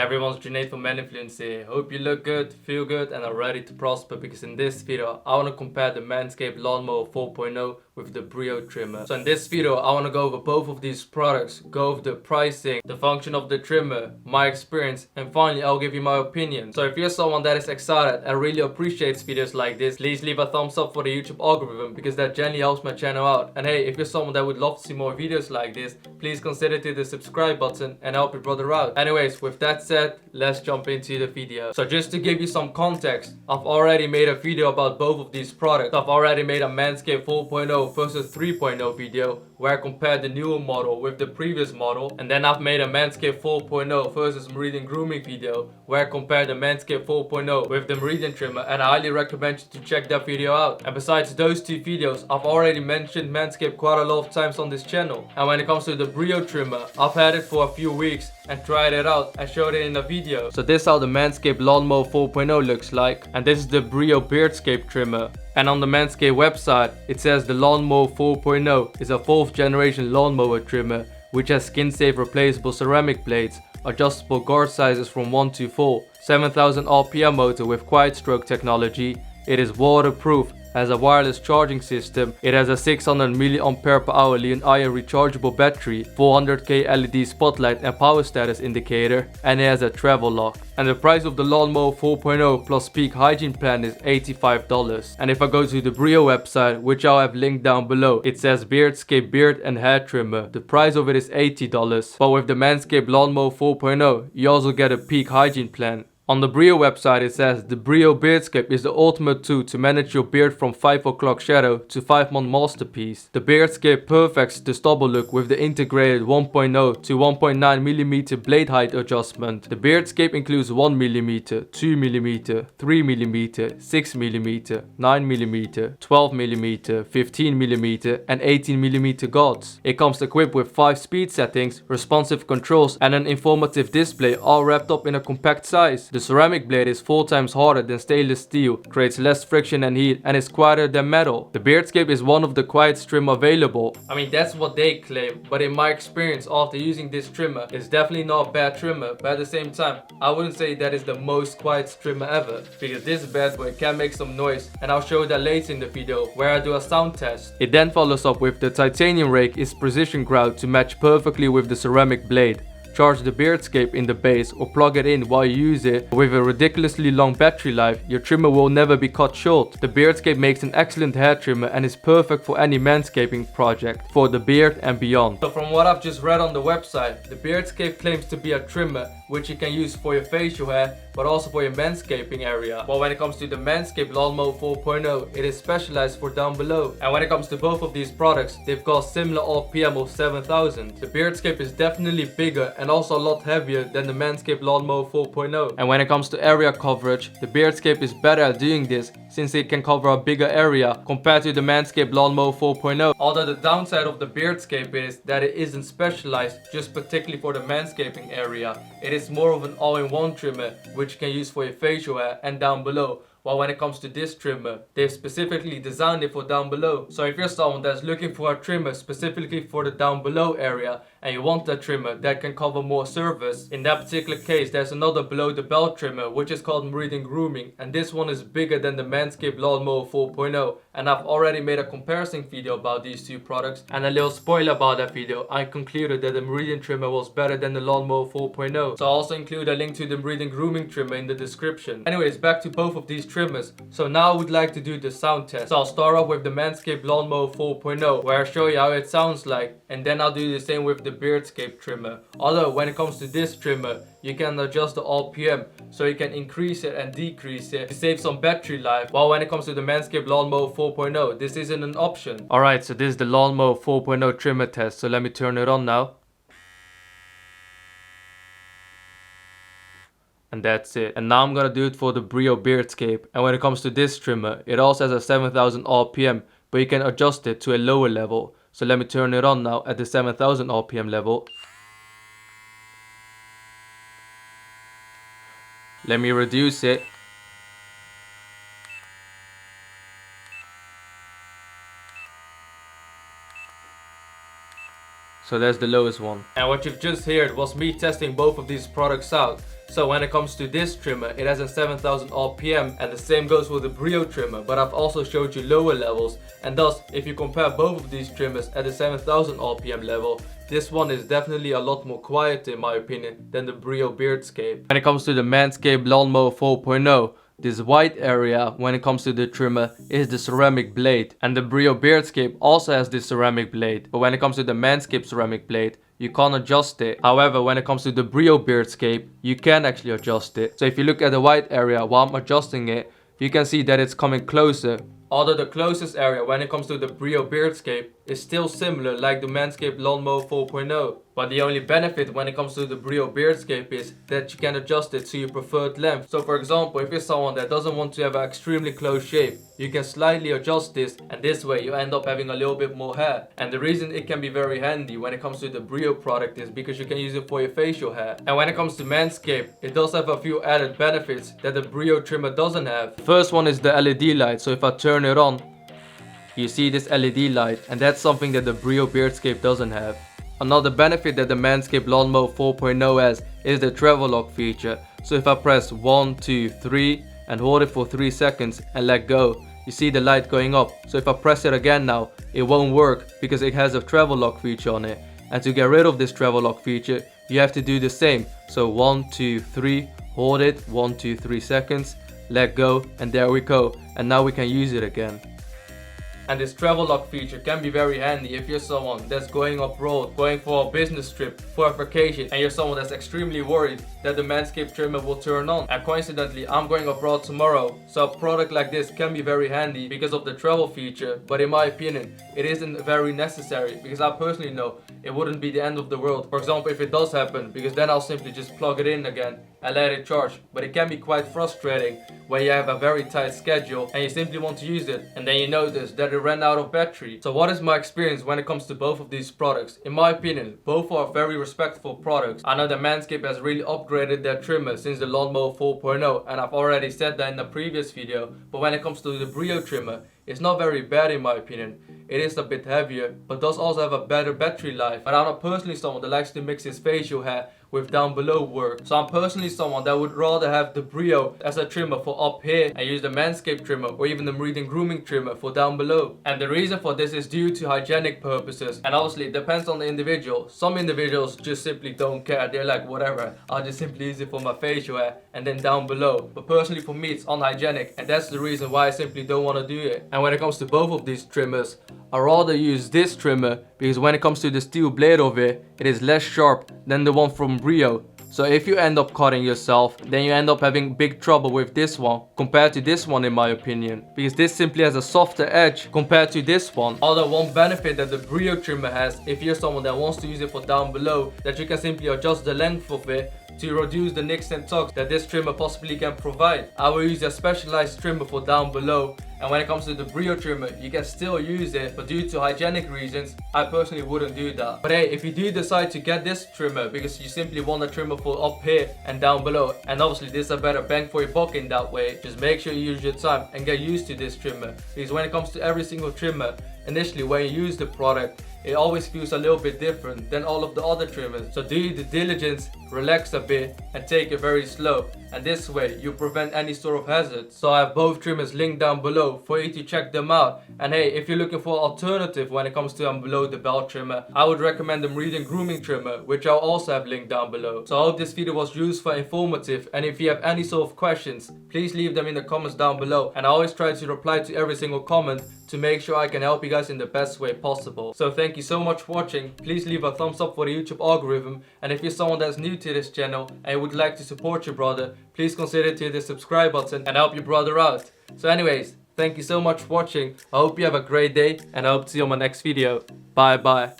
everyone's Junaid from Meninfluencer. Hope you look good, feel good and are ready to prosper, because in this video I want to compare the Manscaped Lawnmower 4.0 with the Brio trimmer. So in this video I want to go over both of these products, go over the pricing, the function of the trimmer, my experience, and finally I'll give you my opinion. So if you're someone that is excited and really appreciates videos like this, please leave a thumbs up for the YouTube algorithm, because that generally helps my channel out. And hey, if you're someone that would love to see more videos like this, please consider to the subscribe button and help your brother out. Anyways, with that said, let's jump into the video. So just to give you some context, I've already made a video about both of these products. I've already made a Manscaped 4.0 versus 3.0 video where I compared the newer model with the previous model, and then I've made a Manscaped 4.0 versus Meridian grooming video where I compared the Manscaped 4.0 with the Meridian trimmer, and I highly recommend you to check that video out. And besides those two videos, I've already mentioned Manscaped quite a lot of times on this channel. And when it comes to the Brio trimmer, I've had it for a few weeks and tried it out and showed it in a video. So this is how the Manscaped Lawnmower 4.0 looks like, and this is the Brio Beardscape trimmer. And on the Manscaped website, it says the Lawnmower 4.0 is a 4th generation lawnmower trimmer which has skin-safe replaceable ceramic blades, adjustable guard sizes from 1 to 4, 7000 RPM motor with quiet stroke technology. It is waterproof, has a wireless charging system, it has a 600 mAh lithium-ion rechargeable battery, 400K LED spotlight and power status indicator, and it has a travel lock. And the price of the Lawnmower 4.0 plus peak hygiene plan is $85. And if I go to the Brio website, which I'll have linked down below, it says Beardscape beard and hair trimmer. The price of it is $80. But with the Manscaped Lawnmower 4.0, you also get a peak hygiene plan. On the Brio website it says the Brio Beardscape is the ultimate tool to manage your beard from 5 o'clock shadow to 5-month masterpiece. The Beardscape perfects the stubble look with the integrated 1.0 to 1.9mm blade height adjustment. The Beardscape includes 1mm, 2mm, 3mm, 6mm, 9mm, 12mm, 15mm and 18mm guards. It comes equipped with 5 speed settings, responsive controls and an informative display, all wrapped up in a compact size. The ceramic blade is 4 times harder than stainless steel, creates less friction and heat, and is quieter than metal. The Beardscape is one of the quietest trim available. I mean, that's what they claim, but in my experience after using this trimmer, it's definitely not a bad trimmer, but at the same time, I wouldn't say that is the most quiet trimmer ever, because this bad boy can make some noise, and I'll show you that later in the video where I do a sound test. It then follows up with the titanium rake is precision ground to match perfectly with the ceramic blade. Charge the Beardscape in the base or plug it in while you use it. With a ridiculously long battery life, your trimmer will never be cut short. The Beardscape makes an excellent hair trimmer and is perfect for any manscaping project, for the beard and beyond. So from what I've just read on the website, the Beardscape claims to be a trimmer which you can use for your facial hair, but also for your manscaping area. But when it comes to the Manscaped Lawnmower 4.0, it is specialized for down below. And when it comes to both of these products, they've got similar RPM of 7000. The Beardscape is definitely bigger and also a lot heavier than the Manscaped Lawnmower 4.0. And when it comes to area coverage, the Beardscape is better at doing this, since it can cover a bigger area compared to the Manscaped Lawnmower 4.0. Although the downside of the Beardscape is that it isn't specialized just particularly for the manscaping area. It is more of an all-in-one trimmer which you can use for your facial hair and down below. While when it comes to this trimmer, they've specifically designed it for down below. So if you're someone that's looking for a trimmer specifically for the down below area and you want a trimmer that can cover more surface, in that particular case there's another below the belt trimmer which is called Meridian grooming, and this one is bigger than the Manscaped Lawnmower 4.0, and I've already made a comparison video about these two products, and a little spoiler about that video, I concluded that the Meridian trimmer was better than the Lawnmower 4.0. So I'll also include a link to the Meridian grooming trimmer in the description. Anyways, back to both of these trimmers. So now I would like to do the sound test. So I'll start off with the Manscaped Lawnmower 4.0 where I show you how it sounds like, and then I'll do the same with the Beardscape trimmer. Although when it comes to this trimmer, you can adjust the RPM, so you can increase it and decrease it to save some battery life. While when it comes to the Manscaped Lawnmower 4.0, this isn't an option. Alright, so this is the Lawnmower 4.0 trimmer test, so let me turn it on now. And that's it. And now I'm gonna do it for the Brio Beardscape. And when it comes to this trimmer, it also has a 7000 RPM, but you can adjust it to a lower level. So let me turn it on now at the 7000 RPM level. Let me reduce it. So that's the lowest one. And what you've just heard was me testing both of these products out. So when it comes to this trimmer, it has a 7000 RPM, and the same goes for the Brio trimmer, but I've also showed you lower levels, and thus if you compare both of these trimmers at the 7000 RPM level, this one is definitely a lot more quiet in my opinion than the Brio Beardscape. When it comes to the Manscaped Lawnmower 4.0, this white area when it comes to the trimmer is the ceramic blade, and the Brio Beardscape also has this ceramic blade, but when it comes to the Manscaped ceramic blade, you can't adjust it. However, when it comes to the Brio Beardscape, you can actually adjust it. So if you look at the white area while I'm adjusting it, you can see that it's coming closer. Although the closest area when it comes to the Brio Beardscape is still similar like the Manscaped Lawnmower 4.0. But the only benefit when it comes to the Brio Beardscape is that you can adjust it to your preferred length. So for example, if you're someone that doesn't want to have an extremely close shave, you can slightly adjust this, and this way you end up having a little bit more hair. And the reason it can be very handy when it comes to the Brio product is because you can use it for your facial hair. And when it comes to Manscaped, it does have a few added benefits that the Brio trimmer doesn't have. The first one is the LED light. So if I turn it on, you see this LED light, and that's something that the Brio Beardscape doesn't have. Another benefit that the Manscaped Lawnmower 4.0 has is the travel lock feature. So if I press 1, 2, 3 and hold it for 3 seconds and let go, you see the light going up. So if I press it again now, it won't work because it has a travel lock feature on it. And to get rid of this travel lock feature, you have to do the same. So 1, 2, 3, hold it, 1, 2, 3 seconds, let go, and there we go. And now we can use it again. And this travel lock feature can be very handy if you're someone that's going abroad, going for a business trip, for a vacation, and you're someone that's extremely worried that the Manscaped trimmer will turn on. And coincidentally, I'm going abroad tomorrow, so a product like this can be very handy because of the travel feature, but in my opinion, it isn't very necessary because I personally know it wouldn't be the end of the world. For example, if it does happen, because then I'll simply just plug it in again and let it charge. But it can be quite frustrating when you have a very tight schedule and you simply want to use it and then you notice that it ran out of battery. So what is my experience when it comes to both of these products? In my opinion, both are very respectable products. I know that Manscaped has really upgraded their trimmer since the Lawnmower 4.0, and I've already said that in the previous video, but when it comes to the Brio trimmer, it's not very bad in my opinion. It is a bit heavier, but does also have a better battery life. And I'm not personally someone that likes to mix his facial hair with down below work. So I'm personally someone that would rather have the Brio as a trimmer for up here and use the Manscaped trimmer or even the Meridian grooming trimmer for down below. And the reason for this is due to hygienic purposes. And obviously it depends on the individual. Some individuals just simply don't care. They're like, whatever, I'll just simply use it for my facial hair and then down below. But personally for me it's unhygienic, and that's the reason why I simply don't want to do it. And when it comes to both of these trimmers, I rather use this trimmer because when it comes to the steel blade of it, it is less sharp than the one from Brio. So if you end up cutting yourself, then you end up having big trouble with this one compared to this one in my opinion, because this simply has a softer edge compared to this one. Although one benefit that the Brio trimmer has, if you're someone that wants to use it for down below, that you can simply adjust the length of it to reduce the nicks and tucks that this trimmer possibly can provide. I will use a specialized trimmer for down below, and when it comes to the Brio trimmer, you can still use it, but due to hygienic reasons, I personally wouldn't do that. But hey, if you do decide to get this trimmer because you simply want a trimmer for up here and down below, and obviously this is a better bang for your buck in that way, just make sure you use your time and get used to this trimmer, because when it comes to every single trimmer, initially when you use the product, it always feels a little bit different than all of the other trimmers. So do your due diligence, relax a bit and take it very slow, and this way you prevent any sort of hazard. So I have both trimmers linked down below for you to check them out. And hey, if you're looking for an alternative when it comes to a below the belt trimmer, I would recommend the Meridian grooming trimmer, which I'll also have linked down below. So I hope this video was useful and informative, and if you have any sort of questions, please leave them in the comments down below, and I always try to reply to every single comment to make sure I can help you guys in the best way possible. So thank you so much for watching. Please leave a thumbs up for the YouTube algorithm, and if you're someone that's new to this channel and you would like to support your brother, please consider to hit the subscribe button and help your brother out. So anyways, thank you so much for watching. I hope you have a great day, and I hope to see you on my next video. Bye bye.